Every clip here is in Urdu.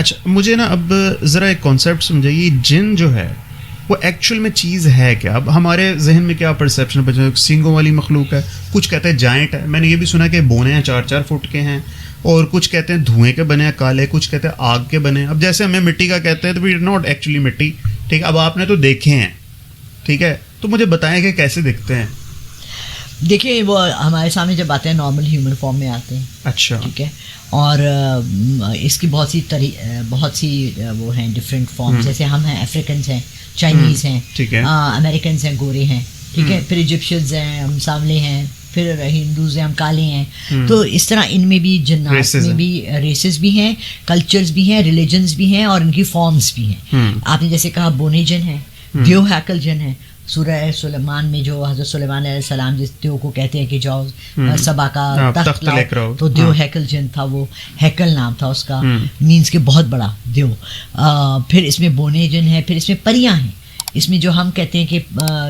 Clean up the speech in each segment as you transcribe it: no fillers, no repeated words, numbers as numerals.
اچھا مجھے نا اب ذرا ایک کانسیپٹ سمجھائیے, جن جو ہے وہ ایکچوئل میں چیز ہے کیا؟ اب ہمارے ذہن میں کیا پرسیپشن ہے, سینگوں والی مخلوق ہے, کچھ کہتے ہیں جائنٹ ہے, میں نے یہ بھی سنا کہ بونے ہیں 4-4 فٹ کے ہیں, اور کچھ کہتے ہیں دھوئیں کے بنے ہیں کالے, کچھ کہتے ہیں آگ کے بنے ہیں. اب جیسے ہمیں مٹی کا کہتے ہیں تو وی ناٹ ایکچولی مٹی, ٹھیک ہے, اب آپ نے تو دیکھے ہیں, ٹھیک ہے, تو مجھے بتائیں کہ کیسے دکھتے ہیں. دیکھیے وہ ہمارے سامنے جب آتے ہیں نارمل ہیومن فارم میں آتے ہیں. اچھا ٹھیک ہے, اور اس کی بہت سی وہ ہیں ڈفرینٹ فارمز, جیسے ہم ہیں افریکنس ہیں, چائنیز ہیں, امریکنس ہیں, گورے ہیں, ٹھیک ہے, پھر ایجپشنز ہیں, ہم سانولے ہیں, پھر ہندوز ہیں, ہم کالے ہیں. تو اس طرح ان میں بھی جنات میں بھی ریسز بھی ہیں, کلچرز بھی ہیں, ریلیجنز بھی ہیں, اور ان کی فارمز بھی ہیں. آپ نے جیسے کہا بونے جن ہیں, دیو ہیکل جن ہیں. سورہ سلیمان میں جو حضرت سلیمان علیہ السلام جس دیو کو کہتے ہیں کہ جاؤ سبا کا تخت لاؤ, تو دیو ہیکل جن تھا, وہ ہیکل نام تھا اس کا, مینس کہ بہت بڑا دیو. پھر اس میں بونے جن ہے, پھر اس میں پریاں ہیں, اس میں جو ہم کہتے ہیں کہ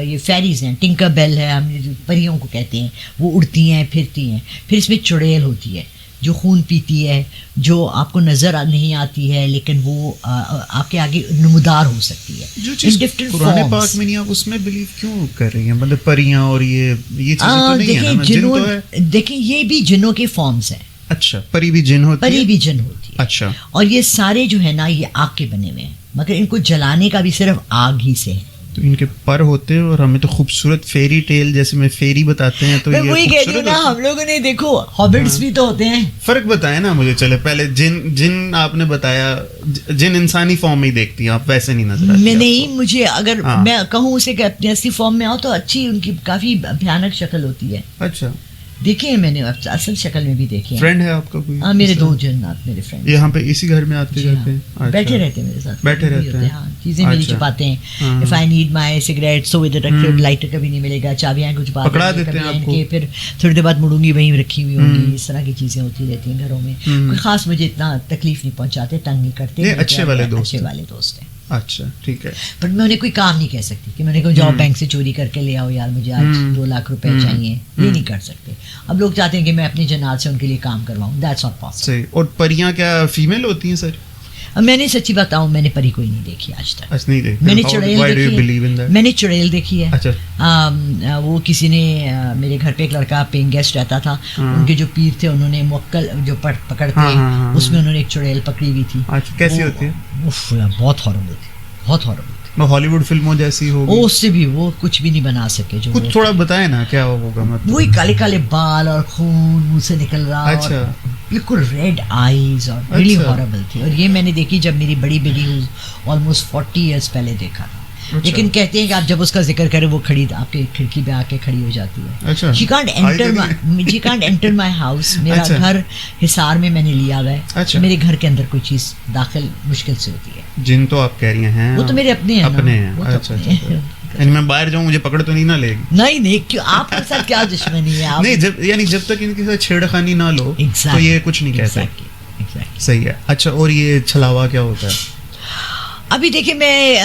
یہ فیریز ہیں, ٹنکر بیل ہے, ہم پریوں کو کہتے ہیں, وہ اڑتی ہیں پھرتی ہیں. پھر اس میں چڑیل ہوتی ہے جو خون پیتی ہے, جو آپ کو نظر نہیں آتی ہے لیکن وہ آپ کے آگے نمودار ہو سکتی ہے. جو چیز قرآن پاک میں نہیں, آپ اس میں بلیو کیوں کر رہی ہیں؟ مطلب پریاں اور یہ چیزیں تو نہیں ہیں نا, جن تو ہے. دیکھیں یہ بھی جنوں کے فارمز ہیں. اچھا, پری بھی جن ہوتی ہے, پری بھی جن ہوتی ہے. اچھا, اور یہ سارے جو ہے نا یہ آگ کے بنے ہوئے ہیں, مگر ان کو جلانے کا بھی صرف آگ ہی سے ہے. تو ان کے پر ہوتے ہیں, اور ہمیں تو خوبصورت فیری ٹیل جیسے میں فیری بتاتے ہیں, تو یہ وہی کہہ رہی ہوں نا, ہم لوگوں نے دیکھو ہابٹس بھی تو ہوتے ہیں. فرق بتائیں نا مجھے. چلے پہلے جن آپ نے بتایا, جن انسانی فارم میں ہی دیکھتی ہیں آپ, ویسے نہیں نظر آتی. میں نہیں, مجھے اگر میں کہوں اسے کہ اپنی اصلی فارم میں آؤ تو اچھی ان کی کافی بھیانک شکل ہوتی ہے. اچھا, دیکھے ہیں میں نے, اصل شکل میں بھی دیکھے ہیں. فرینڈ ہے آپ کا کوئی؟ ہاں, میرے 2 جنات میرے فرینڈ یہاں پہ اسی گھر میں آتے جاتے ہیں, بیٹھے رہتے ہیں میرے ساتھ, بیٹھے رہتے ہیں. ہاں, چیزیں میری چھپاتے ہیں. If I need my cigarette so ادھر رکھ, لائٹر کبھی نہیں ملے گا, چابیاں کچھ بات پکڑا دیتے ہیں آپ کو, پھر تھوڑی دیر بعد مڑوں گی وہیں رکھی ہوئی ہوں گی. اس طرح کی چیزیں ہوتی رہتی ہیں گھروں میں. کوئی خاص مجھے اتنا تکلیف نہیں پہنچاتے, تنگ نہیں کرتے. اچھے والے دوست ہیں. اچھا ٹھیک ہے, بٹ میں انہیں کوئی کام نہیں کہہ سکتی کہ میں نے کہا جاؤ بینک سے چوری کر کے لے آؤ یار, مجھے آج 2 لاکھ روپے چاہیے. یہ نہیں کر سکتے. اب لوگ چاہتے ہیں کہ میں اپنی جنات سے ان کے لیے کام کرواؤں, دیٹس ناٹ پاسبل. صحیح. اور پریاں کیا فیمیل ہوتی ہیں سر؟ میں نے سچی بتاؤں, میں نے پری کوئی نہیں دیکھی آج تک. میں نے چڑیل دیکھی ہے. وہ کسی نے, میرے گھر پہ ایک لڑکا پینگ گیسٹ رہتا تھا, ان کے جو پیر تھے انہوں نے موکل جو پکڑتے ہیں اس میں انہوں نے ایک چڑیل پکڑی ہوئی تھی. کیسی ہوتی ہے؟ بہت ہاربل تھی, بہت ہاربل. ہالی ووڈ فلموں جیسی ہوگی. اس سے بھی وہ کچھ بھی نہیں بنا سکے. جو کچھ تھوڑا بتائیں نا کیا ہوگا. مطلب وہی کالے کالے بال اور خون منہ سے نکل رہا. اچھا, بالکل ریڈ آئیز, اور ریلی ہاربل تھی. اور یہ میں نے دیکھی جب میری بڑی بیٹی آلموسٹ 40 ایئرس پہلے دیکھا تھا. لیکن کہتے ہیں کہ آپ جب اس کا ذکر کریں وہ کھڑی آپ کے کھڑکی پہ آ کے کھڑی ہو جاتی ہے. She can't enter my house. میرا گھر حصار میں نے لیا ہوا ہے, میرے گھر کے اندر کوئی چیز داخل مشکل سے ہوتی ہے. جن تو آپ کہہ رہی ہیں وہ تو میرے اپنے ہیں. اچھا, یعنی میں باہر جاؤں مجھے پکڑ تو نہیں نہ لے گی؟ نہیں, کیوں, آپ کے ساتھ کیا دشمنی ہے؟ نہیں, یعنی جب تک ان کے ساتھ چھیڑ خانی نہ لو تو یہ کچھ نہیں کہتے. صحیح ہے. اچھا, اور یہ چھلاوا کیا ہوتا ہے؟ ابھی دیکھیں میں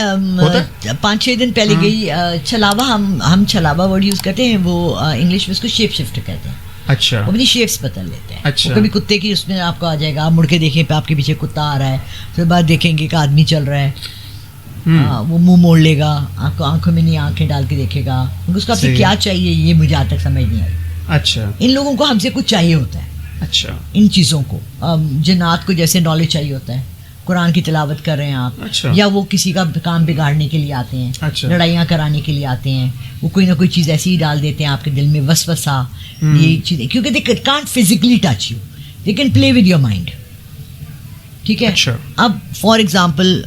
5-6 دن پہلے گئی. چھلاوا, ہم چھلاوا ورڈ یوز کرتے ہیں, وہ انگلش میں اس کو شیپ شفٹ کہتے ہیں. اچھا, وہ اپنی شیپس بدل لیتے ہیں. اچھا, کبھی کتے کی اس میں آپ کو آ جائے گا, آپ مڑ کے دیکھیں پہ آپ کے پیچھے کتا آ رہا ہے, پھر بعد دیکھیں گے کہ آدمی چل رہا ہے, وہ منہ موڑ لے گا, آپ کو آنکھوں میں نہیں آنکھیں ڈال کے دیکھے گا. اس کو آپ سے کیا چاہیے یہ مجھے آج تک سمجھ نہیں آئی. اچھا, ان لوگوں کو ہم سے کچھ چاہیے ہوتا ہے. اچھا, ان چیزوں کو, جنات کو جیسے نالج چاہیے ہوتا ہے, قرآن کی تلاوت کر رہے ہیں آپ, یا وہ کسی کا کام بگاڑنے کے لیے آتے ہیں, لڑائیاں کرانے کے لیے آتے ہیں, وہ کوئی نہ کوئی چیز ایسی ہی ڈال دیتے ہیں آپ کے دل میں وسوسہ, یہ چیزیں, کیونکہ they can't physically touch you, they can play with your mind. ٹھیک ہے. اب فار ایگزامپل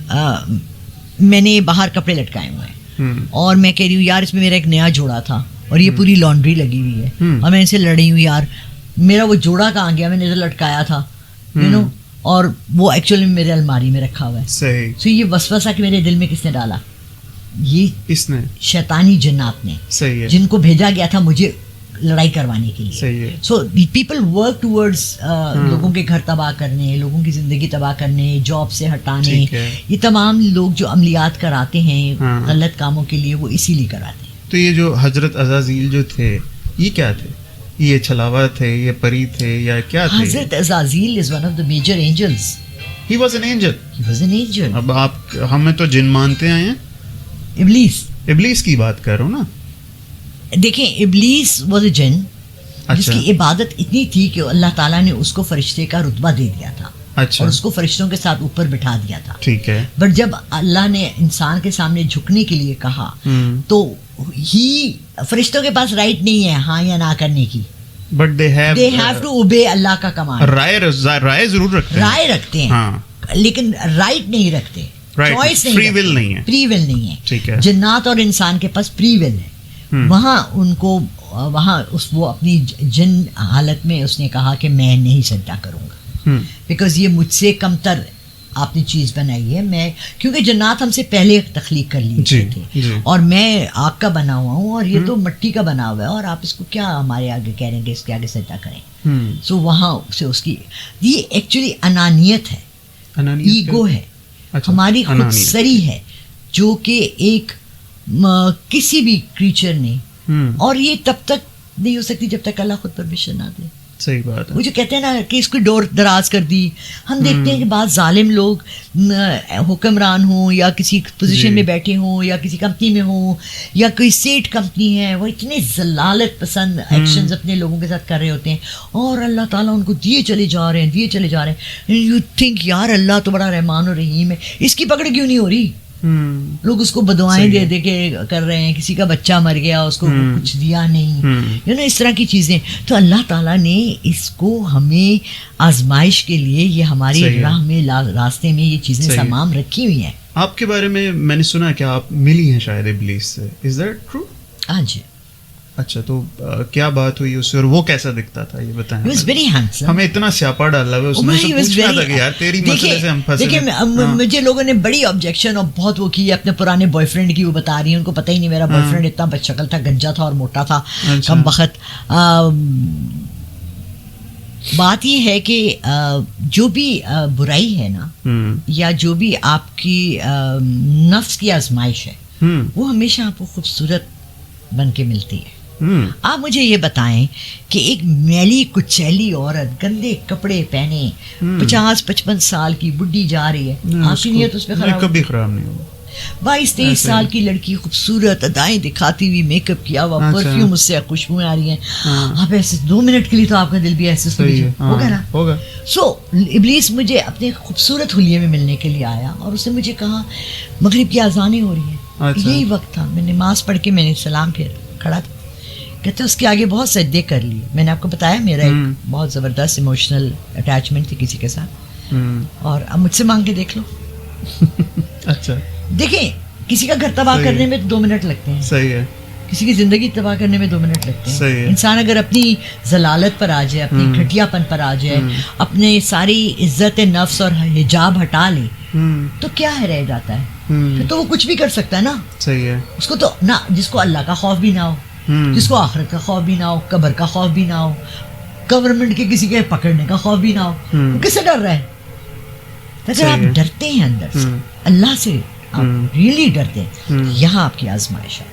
میں نے باہر کپڑے لٹکائے ہوئے ہیں, اور میں کہہ رہی ہوں یار اس میں میرا ایک نیا جوڑا تھا اور یہ پوری لانڈری لگی ہوئی ہے, اور میں ان سے لڑی ہوں یار میرا وہ جوڑا کہاں گیا, میں نے ادھر لٹکایا تھا, یو نو, اور وہ ایکچولی میرے الماری میں رکھا ہوا ہے. صحیح. سو یہ وسوسہ کہ میرے دل میں کس نے ڈالا؟ یہ اس نے, شیطانی جنات نے. صحیح ہے. جن کو بھیجا گیا تھا مجھے لڑائی کروانے کے لیے. صحیح ہے. سو پیپل ورک ٹورڈز لوگوں کے گھر تباہ کرنے, لوگوں کی زندگی تباہ کرنے, جاب سے ہٹانے. یہ تمام لوگ جو عملیات کراتے ہیں غلط کاموں کے لیے, وہ اسی لیے کراتے ہیں. تو یہ جو حضرت عزازیل جو تھے یہ کیا تھے؟ یہ چھلاوا تھے, یہ پری تھے, یا کیا تھے؟ حضرت Azazil is one of the major angels. He was an angel. He was an angel. اب آپ ہمیں تو جن مانتے آئے ہیں. ابلیس کی بات کر رہا ہوں نا. دیکھیں ابلیس واز اے جن جس کی عبادت اتنی تھی کہ اللہ تعالیٰ نے اس کو فرشتے کا رتبہ دے دیا تھا. اور اس کو فرشتوں کے ساتھ اوپر بٹھا دیا تھا. ٹھیک ہے. بٹ جب اللہ نے انسان کے سامنے جھکنے کے لیے کہا تو ہی فرشتوں کے پاس رائٹ نہیں ہے ہاں یا نہ کرنے کی. But they have to obey اللہ کا کمانڈ. رائے ضرور رکھتے ہیں. رائے رکھتے ہیں لیکن رائٹ نہیں رکھتے. چوائس نہیں. فری ول نہیں ہے. فری ول نہیں ہے. ٹھیک ہے. جنات اور انسان کے پاس فری ول ہے. وہاں ان کو وہ اپنی جن حالت میں اس نے کہا کہ میں نہیں سجدہ کروں گا بیکاز یہ مجھ سے کم تر آپ نے چیز بنائی ہے. میں کیونکہ جنات ہم سے پہلے تخلیق کر لیے تھے اور میں آگ کا بنا ہوا ہوں اور یہ تو مٹی کا بنا ہوا ہے اور آپ اس کو کیا ہمارے آگے کہہ رہے ہیں کہ اس کے آگے سجدہ کریں. سو وہاں سے اس کی یہ ایکچولی انانیت ہے, ایگو ہے, ہماری خود سری ہے جو کہ ایک کسی بھی کریچر نے, اور یہ تب تک نہیں ہو سکتی جب تک اللہ خود پرمیشن نہ دے. صحیح بات ہے. وہ جو کہتے ہیں نا کہ اس کو ڈور دراز کر دی. ہم دیکھتے ہیں کہ بعض ظالم لوگ حکمران ہوں یا کسی پوزیشن میں بیٹھے ہوں یا کسی کمپنی میں ہوں یا کوئی سیٹ کمپنی ہے, وہ اتنے ذلالت پسند ایکشنز اپنے لوگوں کے ساتھ کر رہے ہوتے ہیں اور اللہ تعالیٰ ان کو دیے چلے جا رہے ہیں. یو تھنک یار اللہ تو بڑا رحمان و رحیم ہے, اس کی پکڑ کیوں نہیں ہو رہی؟ لوگ اس کو بدوائیں دے دے کے کر رہے ہیں. کسی کا بچہ مر گیا اس کو کچھ دیا نہیں, اس طرح کی چیزیں. تو اللہ تعالیٰ نے اس کو ہمیں آزمائش کے لیے یہ ہماری راہ میں راستے میں یہ چیزیں تمام رکھی ہوئی ہیں. آپ کے بارے میں نے سنا کہ آپ ملی ہیں شاید ابلیس سے. Is that true? ہاں جی. اچھا, تو کیا بات ہوئی اس سے اور وہ کیسا دکھتا تھا یہ بتائیں. He was very handsome. ہمیں اتنا سیاپا ڈالا ہوا اس نے پوچھنا تھا کہ یار تیری مسئلے سے ہم پھنسے. دیکھیں مجھے لوگوں نے بڑی آبجیکشن اور بہت وہ کی اپنے پرانے بوائے فرینڈ کی, وہ بتا رہی ہیں ان کو پتہ ہی نہیں میرا بوائے فرینڈ اتنا بد شکل تھا, گنجا تھا اور موٹا تھا, کم بخت. بات یہ ہے کہ جو بھی برائی ہے نا یا جو بھی آپ کی نفس کی آزمائش ہے وہ ہمیشہ آپ کو خوبصورت بن کے ملتی ہے. آپ مجھے یہ بتائیں کہ ایک میلی کچیلی عورت گندے کپڑے پہنے 50-55 سال کی بڈھی جا رہی ہے, آپ کی نیت اس پہ کبھی خراب نہیں ہوگا. 22-23 سال کی لڑکی خوبصورت ادائیں دکھاتی ہوئی, میک اپ کیا ہوا, پرفیوم اس سے خوشبوئیں آ رہی ہیں, آپ ایسے 2 منٹ کے لیے تو آپ کا دل بھی ایسے ہوگا نا. سو ابلیس مجھے اپنے خوبصورت حلیے میں ملنے کے لیے آیا اور اس نے مجھے کہا مغرب کی اذانیں ہو رہی ہیں. یہی وقت تھا, میں نماز پڑھ کے میں نے سلام پھر کھڑا تھا. کہتے اس کے آگے بہت سجدے کر لیے. میں نے آپ کو بتایا میرا ایک بہت زبردست ایموشنل اٹیچمنٹ تھی کسی کے ساتھ, اور اب مجھ سے مانگ کے دیکھ لو. اچھا دیکھیں کسی کا گھر تباہ کرنے میں 2 منٹ لگتے ہیں. صحیح ہے. کسی کی زندگی تباہ کرنے میں 2 منٹ لگتے ہیں. صحیح ہے. انسان اگر اپنی ذلالت پر آ جائے, اپنی گھٹیا پن پر آ جائے, اپنے ساری عزت نفس اور حجاب ہٹا لے تو کیا ہے رہ جاتا ہے, پھر تو وہ کچھ بھی کر سکتا ہے نا. صحیح ہے. اس کو تو نہ, جس کو اللہ کا خوف بھی نہ ہو, جس کو آخرت کا خوف بھی نہ ہو, قبر کا خوف بھی نہ ہو, گورنمنٹ کے کسی کے پکڑنے کا خوف بھی نہ ہو, وہ کس سے ڈر رہا ہے؟ اگر آپ ڈرتے ہیں اندر سے, اللہ سے آپ ریئلی ڈرتے ہیں, یہاں آپ کی آزمائش ہے.